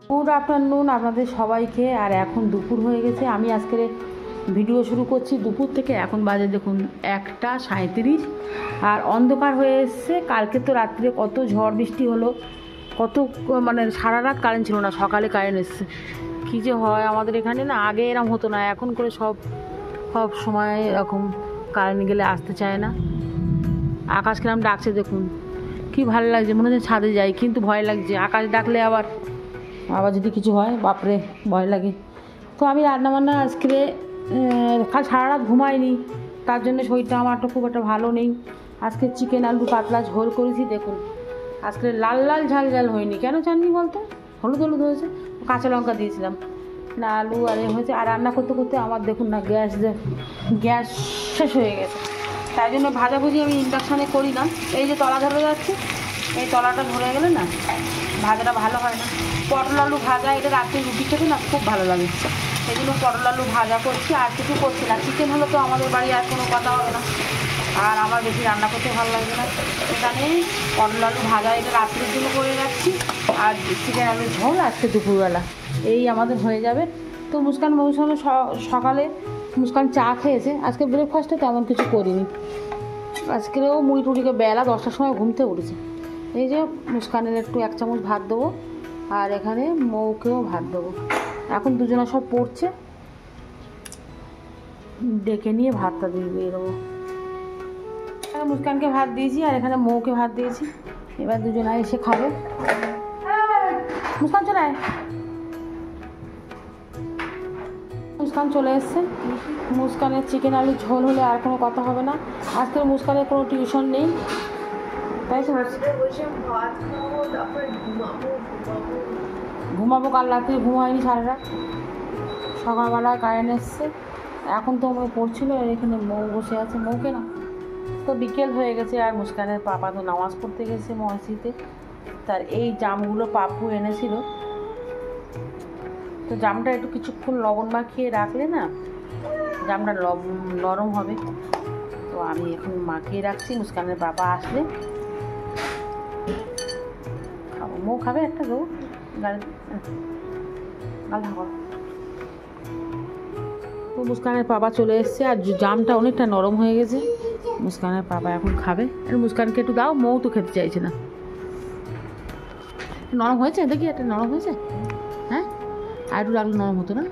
Good afternoon আপনাদের সবাইকে। আর এখন দুপুর হয়ে গেছে, আমি আজকে ভিডিও শুরু করছি দুপুর থেকে। এখন বাজে দেখুন 1:37 আর অন্ধকার হয়ে এসছে। কালকে তো রাত্রে কত ঝড় বৃষ্টি হলো, কত মানে সারা রাত কারেন্ট ছিল না, সকালে কারেন্ট এসছে। কী যে হয় আমাদের এখানে না, আগে এরম হতো না, এখন করে সব সময় এরকম কারেন্ট গেলে আসতে চায় না। আকাশ কিরম ডাকছে দেখুন, কি ভালো লাগছে, মনে হচ্ছে ছাদে যাই, কিন্তু ভয় লাগছে। আকাশ ডাকলে আবার যদি কিছু হয় বাপরে ভয় লাগে। তো আমি রান্নাবান্না আজকে কাল সারা রাত ঘুমাইনি, তার জন্য শরীরটা আমার খুব একটা ভালো নেই। আজকে চিকেন আলু পাতলা ঝোল করেছি দেখুন। আজকে লাল লাল ঝাল ঝাল হয়নি, কেন জাননি বলতো, হলুদ হলুদ হয়েছে, কাঁচা লঙ্কা দিয়েছিলাম না, আলু আর হয়েছে। আর রান্না করতে করতে আমার দেখুন না গ্যাস শেষ হয়ে গেছে, তাই জন্য ভাজাভুজি আমি ইন্ডাকশানে করি না। এই যে তলা ধরে যাচ্ছে, এই তলাটা ধরে গেলে না ভাজাটা ভালো হয় না। পটল আলু ভাজা, এটা রাত্রে রুটি খেতে না খুব ভালো লাগে, সেই জন্য পটল আলু ভাজা করছি, আর কিছু করছি না। চিকেন হলে তো আমাদের বাড়ি আর কোনো কথা হবে না, আর আমার বেশি রান্না করতে ভালো লাগবে না। এখানে পটল আলু ভাজা এটা রাত্রের জন্য করে রাখছি, আর চিকেন আলু ঝোল আজকে দুপুরবেলা এই আমাদের হয়ে যাবে। তো মুস্কান মৌসুমে সকালে মুস্কান চা খেয়েছে, আজকে ব্রেকফাস্টে তেমন কিছু করিনি। আজকেও মুড়ি টুড়িকে বেলা 10টার সময় ঘুমতে উঠেছে। এই যে মুস্কানের একটু 1 চামচ ভাত দেবো, আর এখানে মৌকেও ভাত দেবো। এখন দুজনে সব পড়ছে, ডেকে নিয়ে ভাতটা দিয়ে দেবো। মুস্কানকে ভাত দিয়েছি আর এখানে মৌকে ভাত দিয়েছি, এবার দুজনে এসে খাবে। মুস্কান চলে আয়। মুস্কান চলে এসছে। মুস্কানের চিকেন আলু ঝোল হলে আর কোনো কথা হবে না। আজকে মুস্কানের কোনো টিউশন নেই, তাই তো ঘুমাবো। কাল রাত্রে ঘুম হয়নি সারা রাত, সকালবেলায় কারেন্ট এসছে। এখন তো আমার পড়ছিল, আর এখানে মৌ বসে আছে, মৌকে না তো বিকেল হয়ে গেছে। আর মুস্কানের পাপা তো নামাজ পড়তে গেছে মসজিদে। তার এই জামগুলো পাপ্পু এনেছিল, তো জামটা একটু কিছুক্ষণ লবণ মাখিয়ে রাখলে না জামটা নরম হবে। তো আমি এখন মাখিয়ে রাখছি, মুস্কানের বাবা আসলে খাবো। মৌ খাবে একটা রো গাড়ি গালা কর। তো মুস্কানের বাবা চলে এসছে, আর জামটা অনেকটা নরম হয়ে গেছে। মুস্কানের বাবা এখন খাবে, আর মুস্কানকে একটু দাও, মৌ তো খেতে চাইছে না। নরম হয়েছে দেখি, একটা নরম হয়েছে, হ্যাঁ আর একটু রাখলে নরম হতো না।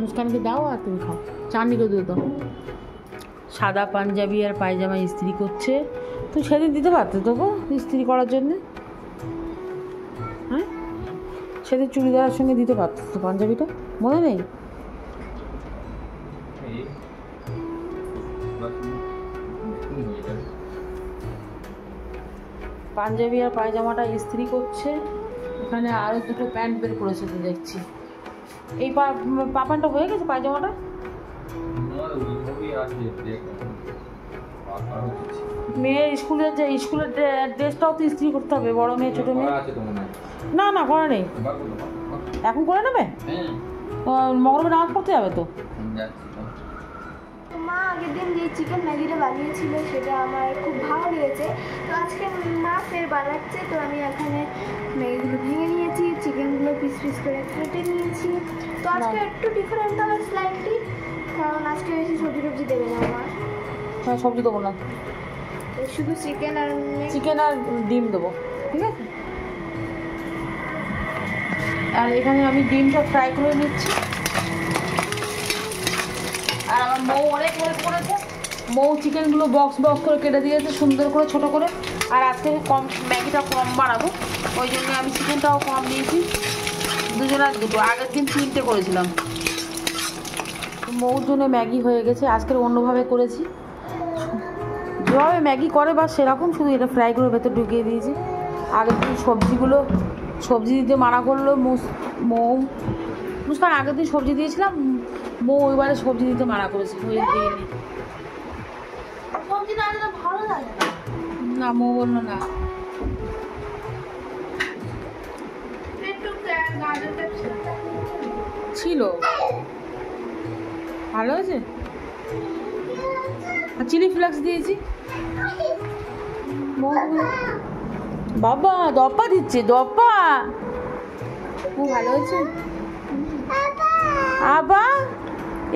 মুস্কানকে দাও আর তুমি খাও, চাননিকে দিয়ে দাও। সাদা পাঞ্জাবি আর পায়জামা ইস্ত্রি করছে, তুই সেদিন দিতে পারতো তোকে ইস্ত্রি করার জন্যে, হ্যাঁ সেদিন চুড়িদারের সঙ্গে দিতে পারতো তো পাঞ্জাবিটা, মনে নেই? পাঞ্জাবি আর পায়জামাটা ইস্ত্রি করছে। এখানে আরও দুটো প্যান্ট বের করেছে তো দেখছি। এই পাপানটা হয়ে গেছে পায়জামাটা, মেয়ের স্কুলের ড্রেসটাও তো ইস্ত্রি করতে হবে, বড় মেয়ে ছোটো মেয়ে। না না করা নেই, এখন করে নেবে, মগরবে নামাজ পড়তে যাবে তো। মা আগের দিন যে চিকেন ম্যাগিটা বানিয়েছিল সেটা আমার খুব ভালো লেগেছে, তো আজকে মা ফের বানাচ্ছে। তো আমি এখানে ম্যাগিগুলো ভেঙে নিয়েছি, চিকেনগুলো পিস পিস করে কেটে নিয়েছি। তো আজকে একটু ডিফারেন্ট হবে স্লাইটলি, কারণ আজকে বেশি সবজি টবজি দেবে না আমার। হ্যাঁ সবজি দেবো না, শুধু চিকেন আর ডিম দেবো, ঠিক আছে। আর এখানে আমি ডিমটা ফ্রাই করে নিচ্ছি। আর আমার মৌ অনেক হেল্প করেছে, মৌ চিকেনগুলো বক্স করে কেটে দিয়েছে সুন্দর করে ছোটো করে। আর আজকে ম্যাগিটা কম বানাবো, ওই জন্য আমি চিকেনটাও কম দিয়েছি, দুজনের দুটো। আগের দিন 3টে করেছিলাম। মৌর জন্য ম্যাগি হয়ে গেছে, আজকের অন্যভাবে করেছি, যেভাবে ম্যাগি করে বা সেরকম, শুধু এটা ফ্রাই করে ভেতর ঢুকিয়ে দিয়েছি। আগের দিন সবজি দিতে মানা করলো মৌ। মুস্কান আগের দিন সবজি দিয়েছিলাম, মৌ ওইবারে সবজি দিতে মানা করেছে, না মৌ বললো না। ছিল ভালো হয়েছে, আর চিলি ফ্লেক্স দিয়েছি। বাবা দপ্পা দিচ্ছে, দপ্পা। খুব ভালো হয়েছে। আপা,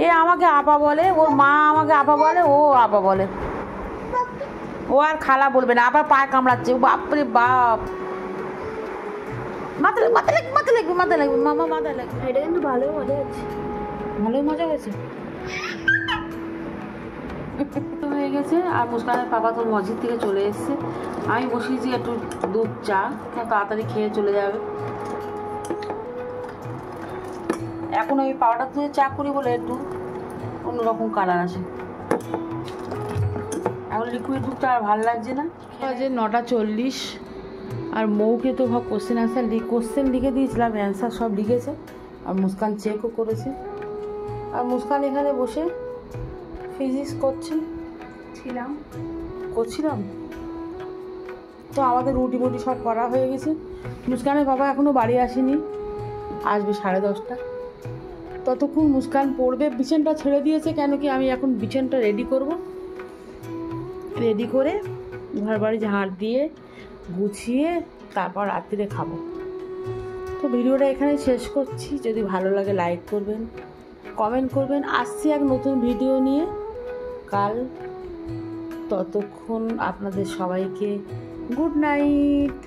এ আমাকে আপা বলে, ওর মা আমাকে আপা বলে, ও আপা বলে। ও আর খালা বলবে না, আবার পায়ে কামড়াচ্ছে। ও বাপরে বাপ, মাথা লাগবে, মাথা লাগবে, মাথা লাগবে, মামা মাথা লাগবে। এটা কিন্তু ভালোই মজা হচ্ছে। ভালোই মজা হয়েছে। হয়ে গেছে। আর মুস্কানের পাপা তো মসজিদ থেকে চলে এসছে। আমি বসিয়েছি একটু দুধ চা, তাড়াতাড়ি খেয়ে চলে যাবে। এখন আমি পাউডার দিয়ে চা করি বলে একটু অন্যরকম কালার আসে। এখন লিকুইড দুধটা আর ভালো লাগছে না। বাজে 9:40। আর মৌকে তো ভাব কোশ্চেন লিখে দিয়েছিলাম, অ্যান্সার সব লিখেছে। আর মুস্কান চেকও করেছে। আর মুস্কান এখানে বসে ফিজিক্স করছিলাম। তো আমাদের রুটি মুটি সব করা হয়ে গেছে। মুস্কানের বাবা এখনও বাড়ি আসেনি, আসবে 10:30। ততক্ষণ মুস্কান পড়বে। বিছানটা ছেড়ে দিয়েছে, কেন কি আমি এখন বিছানটা রেডি করে ঘর বাড়ি ঝাড় দিয়ে গুছিয়ে তারপর রাত্রিরে খাবো। তো ভিডিওটা এখানে শেষ করছি। যদি ভালো লাগে লাইক করবেন, কমেন্ট করবেন। আসছি এক নতুন ভিডিও নিয়ে কাল। ততক্ষণ আপনাদের সবাইকে গুড নাইট।